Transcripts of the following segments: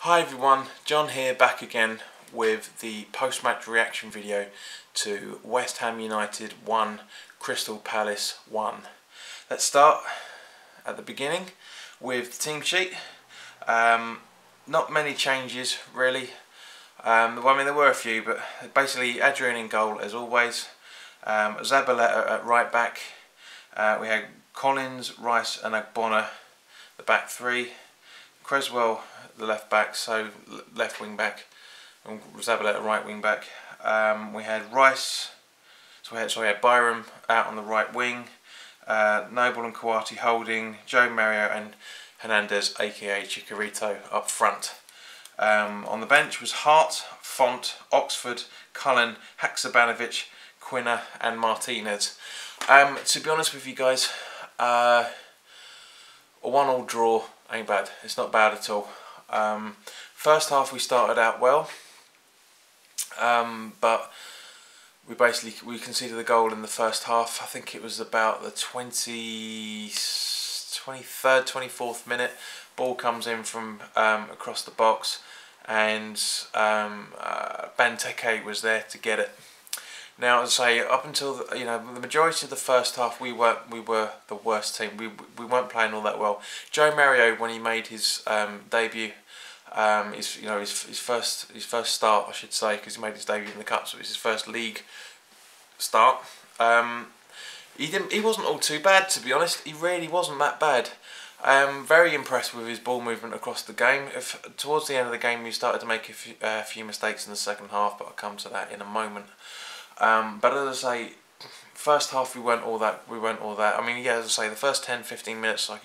Hi everyone, John here, back again with the post-match reaction video to West Ham United 1, Crystal Palace 1. Let's start at the beginning with the team sheet. Not many changes really. I mean, there were a few, but basically Adrian in goal as always. Zabaleta at right back. We had Collins, Rice and Agbona, the back three. Cresswell, the left back, so left wing back, and Zabaleta right wing back. We had Rice, so we had Byram out on the right wing, Noble and Kouyaté holding, Joe Mario and Hernandez aka Chicharito up front. On the bench was Hart, Font, Oxford, Cullen, Haksabanovic, Quina and Martinez. To be honest with you guys, a 1-1 draw ain't bad. It's not bad at all. First half we started out well, but we conceded the goal in the first half. I think it was about the 23rd, 24th minute. Ball comes in from across the box, and Benteke was there to get it. Now, as I say, up until the majority of the first half, we were the worst team. We weren't playing all that well. Joe Mario, when he made his debut, his first start, I should say, because he made his debut in the cup, so it was his first league start. He wasn't all too bad, to be honest. He really wasn't that bad. Very impressed with his ball movement across the game. Towards the end of the game, he started to make a few mistakes in the second half, but I'll come to that in a moment. But as I say, first half we weren't all that. I mean, yeah, as I say, the first 10-15 minutes, like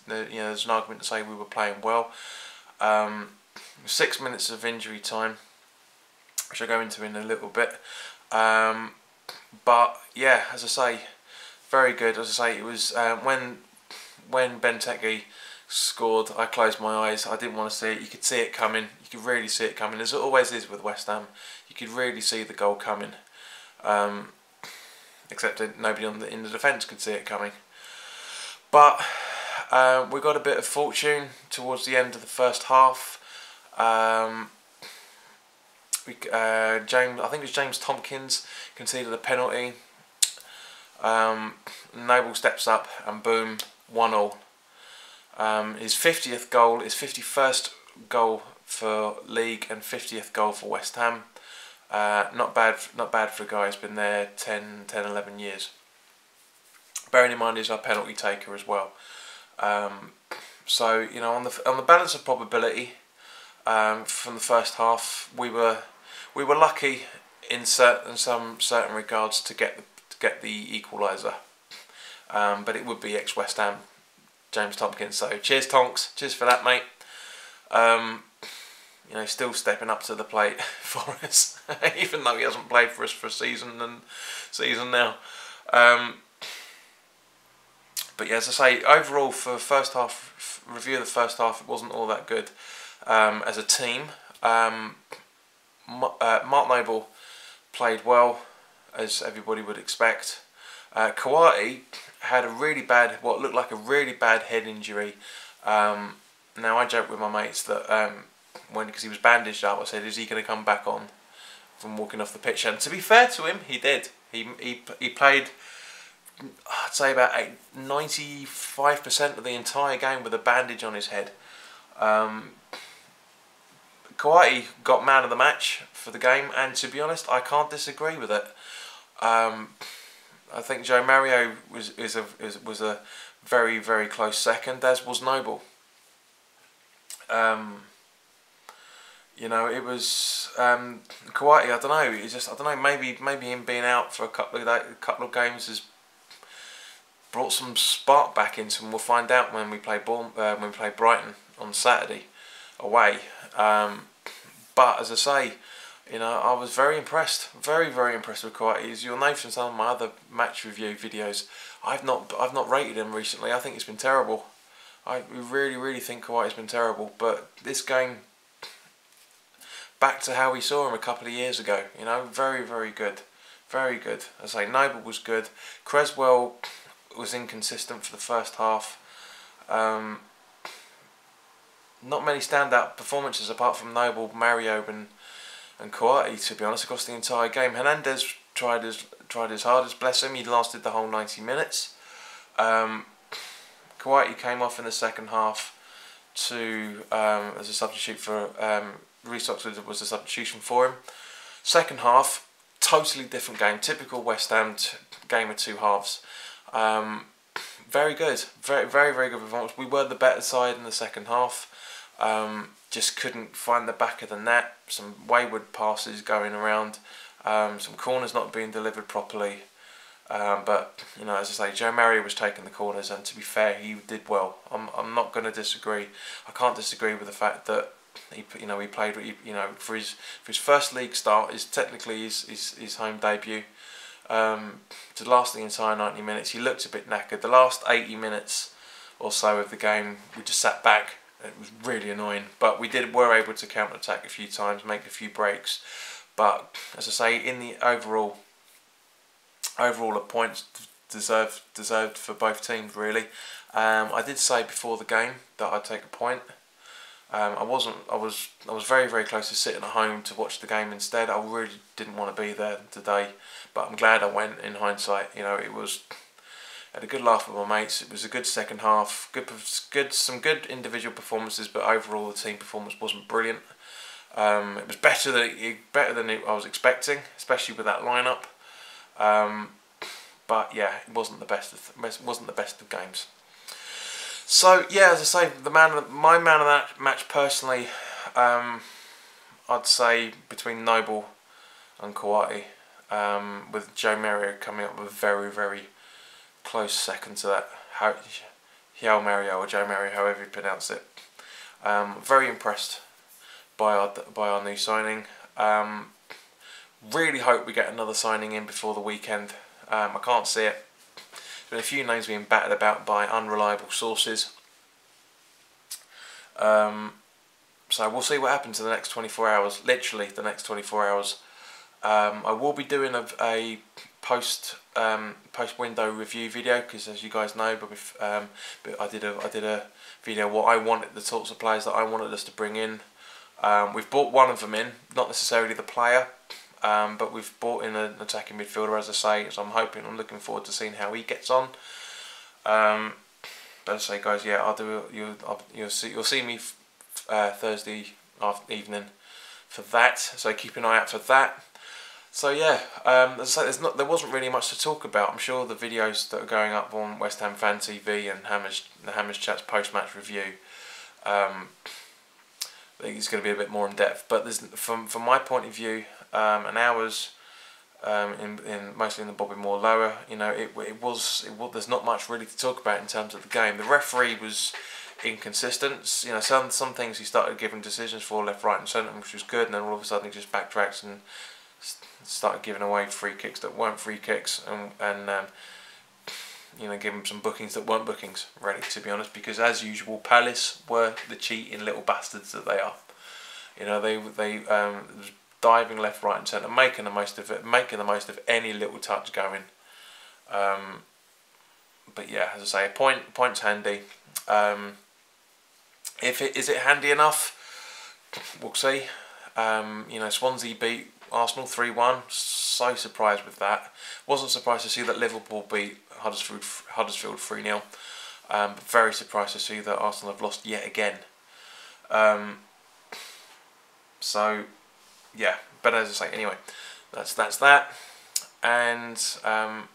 there's an argument to say we were playing well. 6 minutes of injury time, which I'll go into in a little bit. But yeah, as I say, very good. As I say, it was when Benteke scored, I closed my eyes. I didn't want to see it. You could see it coming. You could really see it coming, as it always is with West Ham. You could really see the goal coming. Except that nobody in the defence could see it coming. But we got a bit of fortune towards the end of the first half. I think it was James Tompkins conceded a penalty. Noble steps up and boom, 1-1. His 50th goal, his 51st goal for league and 50th goal for West Ham. Not bad for a guy who's been there 11 years. Bearing in mind he's our penalty taker as well. So on the balance of probability, from the first half, we were lucky in some certain regards to get the equaliser. But it would be ex-West Ham James Tompkins. So cheers, Tonks. Cheers for that, mate. Still stepping up to the plate for us, even though he hasn't played for us for a season now. But yeah, as I say, overall for first half review of the first half, it wasn't all that good as a team. Mark Noble played well, as everybody would expect. Kouyaté had what looked like a really bad head injury. Now I joke with my mates that because he was bandaged up, I said, is he going to come back on from walking off the pitch? And to be fair to him, he did. He played, I'd say about 95% of the entire game with a bandage on his head. Kouyaté got man of the match for the game, and to be honest, I can't disagree with it. I think Joe Mario was a very, very close second, as was Noble. It was Kouyaté. I don't know. Maybe him being out for a couple of games has brought some spark back into him. We'll find out when we play Brighton on Saturday away. But as I say, I was very impressed, very, very impressed with Kouyaté. As you'll know from some of my other match review videos, I've not rated him recently. I think it's been terrible. I really, really think Kouyaté's been terrible. But this game, back to how we saw him a couple of years ago. Very, very good, very good. As I say, Noble was good. Cresswell was inconsistent for the first half. not many standout performances apart from Noble, Mario and Coati, to be honest, across the entire game. Hernandez tried his hardest, bless him. He lasted the whole 90 minutes. Coati came off in the second half as a substitute for Reece Oxlade was a substitution for him. Second half, totally different game. Typical West Ham game of two halves. Very good, very good performance. We were the better side in the second half. Just couldn't find the back of the net. Some wayward passes going around. Some corners not being delivered properly. But you know, as I say, Joe Mario was taking the corners, and to be fair, he did well. I'm not going to disagree. I can't disagree with the fact that he played for his first league start. Is technically his home debut. To last the entire 90 minutes, he looked a bit knackered. The last 80 minutes or so of the game, we just sat back. It was really annoying, but we were able to counter attack a few times, make a few breaks. But as I say, in the overall the points deserved for both teams really. I did say before the game that I'd take a point. I was very close to sitting at home to watch the game instead. I really didn't want to be there today, but I'm glad I went. In hindsight, you know, had a good laugh with my mates. It was a good second half. Some good individual performances, but overall the team performance wasn't brilliant. It was better than I was expecting, especially with that lineup. But yeah, it wasn't the best of games. So yeah, as I say, my man of that match personally, I'd say between Noble and Coati, with Joe Mario coming up with a very close second to that. João Mario or Joe Mario, however you pronounce it. Very impressed by our new signing. Really hope we get another signing in before the weekend. I can't see it. There's been a few names being batted about by unreliable sources. So we'll see what happens in the next 24 hours. Literally the next 24 hours. I will be doing a post window review video, because as you guys know, but I did a video what I wanted, the sorts of players that I wanted us to bring in. We've brought one of them in, not necessarily the player, but we've brought in an attacking midfielder, as I say. So I'm looking forward to seeing how he gets on. But as I say, guys, yeah, you'll see me Thursday evening for that. So keep an eye out for that. So yeah, as I say, there wasn't really much to talk about. I'm sure the videos that are going up on West Ham Fan TV and the Hammers Chats post-match review, I think it's going to be a bit more in depth. But from my point of view, an hour's mostly in the Bobby Moore lower, you know, there's not much really to talk about in terms of the game. The referee was inconsistent. You know, some things he started giving decisions for left, right, and centre, which was good, and then all of a sudden he just backtracks and started giving away free kicks that weren't free kicks, and you know, giving some bookings that weren't bookings, really, to be honest, because as usual Palace were the cheating little bastards that they are. You know, they diving left, right and centre, making the most of it, making the most of any little touch going. But yeah, as I say, point's handy. Is it handy enough? We'll see. You know, Swansea beat Arsenal 3-1. So surprised with that. Wasn't surprised to see that Liverpool beat Huddersfield 3-0. Very surprised to see that Arsenal have lost yet again. So yeah, but as I say, anyway, that's that. And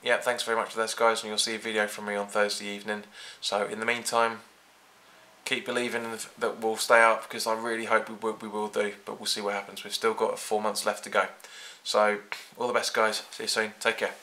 yeah, thanks very much for this, guys, and you'll see a video from me on Thursday evening. So in the meantime, keep believing that we'll stay up, because I really hope we will do, but we'll see what happens. We've still got 4 months left to go. So all the best, guys. See you soon. Take care.